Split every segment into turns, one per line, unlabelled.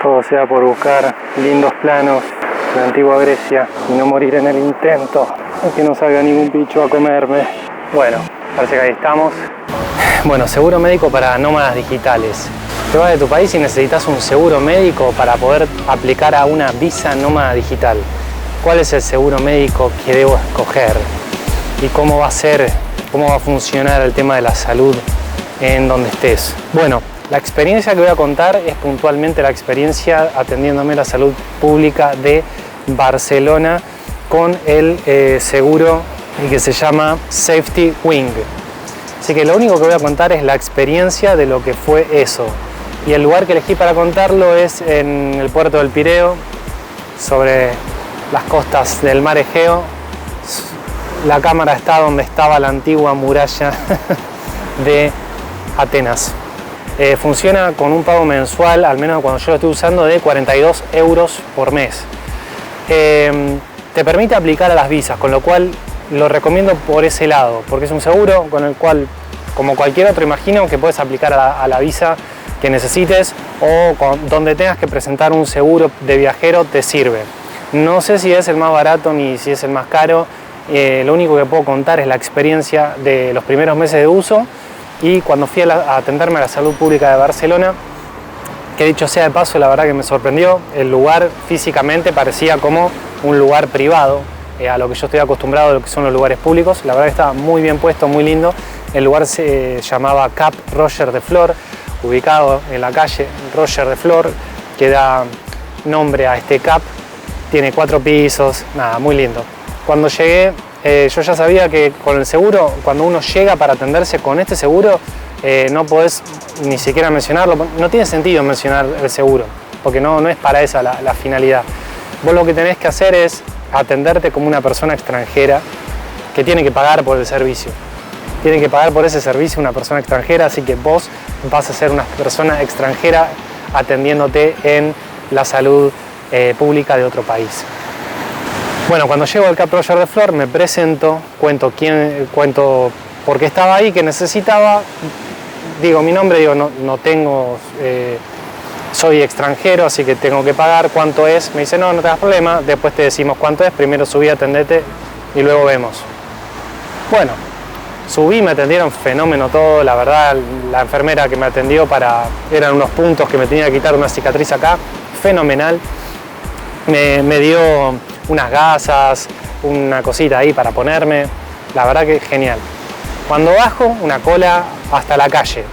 Todo sea por buscar lindos planos de la antigua Grecia y no morir en el intento. Que no salga ningún bicho a comerme. Bueno, parece que ahí estamos. Bueno, seguro médico para nómadas digitales. Te vas de tu país y necesitas un seguro médico para poder aplicar a una visa nómada digital. ¿Cuál es el seguro médico que debo escoger? ¿Y cómo va a ser, cómo va a funcionar el tema de la salud en donde estés? Bueno, la experiencia que voy a contar es puntualmente la experiencia atendiéndome la salud pública de Barcelona con el seguro que se llama Safety Wing. Así que lo único que voy a contar es la experiencia de lo que fue eso. Y el lugar que elegí para contarlo es en el puerto del Pireo, sobre las costas del mar Egeo. La cámara está donde estaba la antigua muralla de Atenas. Funciona con un pago mensual, al menos cuando yo lo estoy usando, de 42 euros por mes. Te permite aplicar a las visas, con lo cual lo recomiendo por ese lado, porque es un seguro con el cual, como cualquier otro, imagino que puedes aplicar a la visa que necesites o donde tengas que presentar un seguro de viajero te sirve. No sé si es el más barato ni si es el más caro, lo único que puedo contar es la experiencia de los primeros meses de uso y cuando fui a atenderme a la salud pública de Barcelona, que dicho sea de paso, la verdad que me sorprendió. El lugar físicamente parecía como un lugar privado, a lo que yo estoy acostumbrado, a lo que son los lugares públicos. La verdad que estaba muy bien puesto, muy lindo. El lugar se llamaba Cap Roger de Flor, ubicado en la calle Roger de Flor, que da nombre a este CAP. Tiene 4 pisos, nada, muy lindo. Cuando llegué, yo ya sabía que con el seguro, cuando uno llega para atenderse con este seguro, no podés ni siquiera mencionarlo. No tiene sentido mencionar el seguro, porque no es para esa la finalidad. Vos lo que tenés que hacer es atenderte como una persona extranjera que tiene que pagar por el servicio. Tiene que pagar por ese servicio una persona extranjera, así que vos vas a ser una persona extranjera atendiéndote en la salud pública de otro país. Bueno, cuando llego al Cap Roger de Flor me presento, cuento por qué estaba ahí, qué necesitaba, digo mi nombre, digo no tengo, soy extranjero, así que tengo que pagar, ¿cuánto es? Me dice no te das problema, después te decimos cuánto es, primero subí, atendete y luego vemos. Bueno, subí, me atendieron fenómeno todo, la verdad, la enfermera que me atendió eran unos puntos que me tenía que quitar una cicatriz acá, fenomenal. Me dio unas gasas, una cosita ahí para ponerme, la verdad que genial. Cuando bajo, una cola hasta la calle.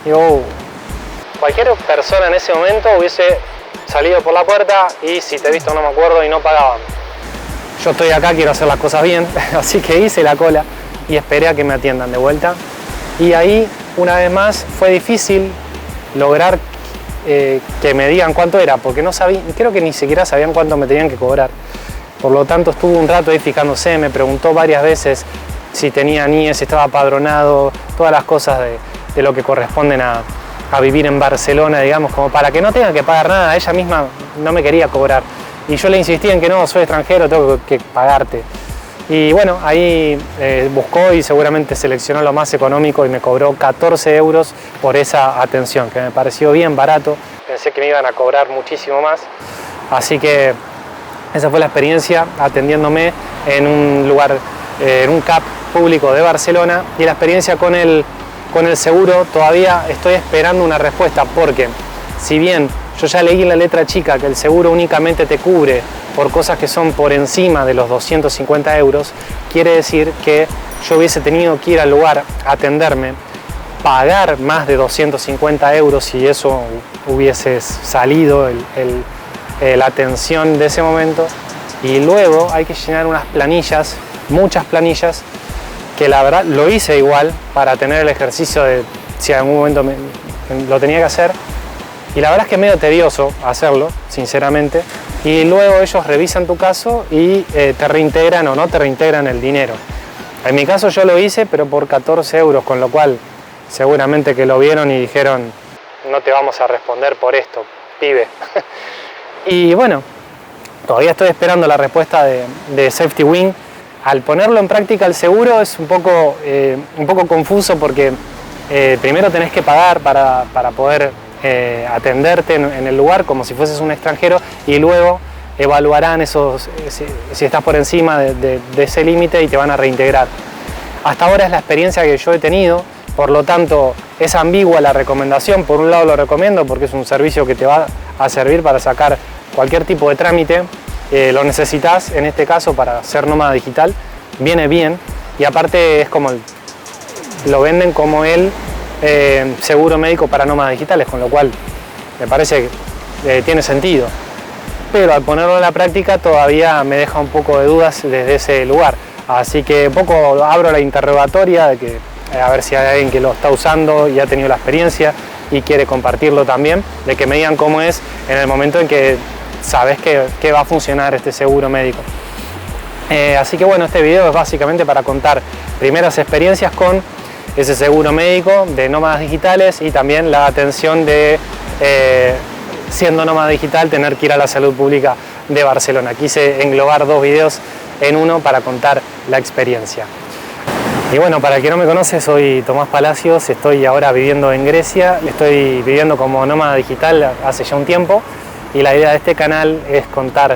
Digo, cualquier persona en ese momento hubiese salido por la puerta y si te he visto no me acuerdo y no pagaban. Yo estoy acá, quiero hacer las cosas bien, así que hice la cola y esperé a que me atiendan de vuelta. Y ahí, una vez más, fue difícil lograr que me digan cuánto era, porque no sabía, creo que ni siquiera sabían cuánto me tenían que cobrar. Por lo tanto, estuve un rato ahí fijándose, me preguntó varias veces si tenía NIE, si estaba apadronado, todas las cosas de lo que corresponden a vivir en Barcelona, digamos, como para que no tenga que pagar nada. Ella misma no me quería cobrar. Y yo le insistí en que no, soy extranjero, tengo que pagarte. Y bueno, ahí buscó y seguramente seleccionó lo más económico y me cobró 14 euros por esa atención, que me pareció bien barato. Pensé que me iban a cobrar muchísimo más. Así que esa fue la experiencia atendiéndome en un lugar, en un CAP público de Barcelona. Y la experiencia con el seguro, todavía estoy esperando una respuesta, porque si bien yo ya leí en la letra chica que el seguro únicamente te cubre por cosas que son por encima de los 250 euros, quiere decir que yo hubiese tenido que ir al lugar a atenderme, pagar más de 250 euros si eso hubiese salido la atención de ese momento, y luego hay que llenar unas planillas, muchas planillas, que la verdad lo hice igual para tener el ejercicio de si en algún momento lo tenía que hacer. Y la verdad es que es medio tedioso hacerlo, sinceramente. Y luego ellos revisan tu caso y te reintegran o no te reintegran el dinero. En mi caso yo lo hice, pero por 14 euros, con lo cual seguramente que lo vieron y dijeron no te vamos a responder por esto, pibe. Y bueno, todavía estoy esperando la respuesta de Safety Wing. Al ponerlo en práctica el seguro es un poco confuso porque primero tenés que pagar para poder atenderte en el lugar como si fueses un extranjero y luego evaluarán si estás por encima de ese límite y te van a reintegrar. Hasta ahora es la experiencia que yo he tenido, por lo tanto es ambigua la recomendación. Por un lado lo recomiendo porque es un servicio que te va a servir para sacar cualquier tipo de trámite, lo necesitas en este caso para ser nómada digital, viene bien y aparte es como lo venden como el seguro médico para nómadas digitales, con lo cual me parece que tiene sentido. Pero al ponerlo en la práctica todavía me deja un poco de dudas desde ese lugar. Así que un poco abro la interrogatoria de que a ver si hay alguien que lo está usando y ha tenido la experiencia y quiere compartirlo también, de que me digan cómo es en el momento en que sabes que va a funcionar este seguro médico. Así que bueno, este video es básicamente para contar primeras experiencias con ese seguro médico de nómadas digitales y también la atención de siendo nómada digital tener que ir a la salud pública de Barcelona. Quise englobar dos videos en uno para contar la experiencia. Y bueno, para el que no me conoce, soy Tomás Palacios, estoy ahora viviendo en Grecia, estoy viviendo como nómada digital hace ya un tiempo y la idea de este canal es contar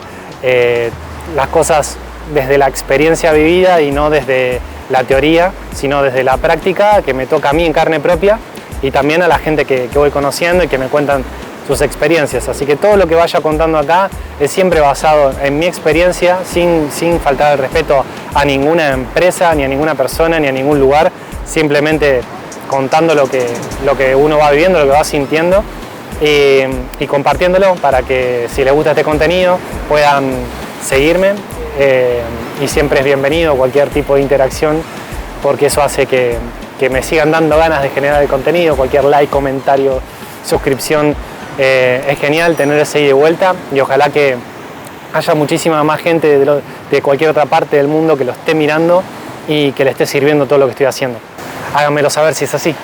las cosas desde la experiencia vivida y no desde la teoría, sino desde la práctica que me toca a mí en carne propia y también a la gente que voy conociendo y que me cuentan sus experiencias. Así que todo lo que vaya contando acá es siempre basado en mi experiencia, sin faltar el respeto a ninguna empresa, ni a ninguna persona, ni a ningún lugar, simplemente contando lo que uno va viviendo, lo que va sintiendo y compartiéndolo para que si les gusta este contenido puedan seguirme y siempre es bienvenido cualquier tipo de interacción porque eso hace que me sigan dando ganas de generar el contenido, cualquier like, comentario, suscripción. Es genial tener ese ida y vuelta y ojalá que haya muchísima más gente de cualquier otra parte del mundo que lo esté mirando y que le esté sirviendo todo lo que estoy haciendo. Háganmelo saber si es así.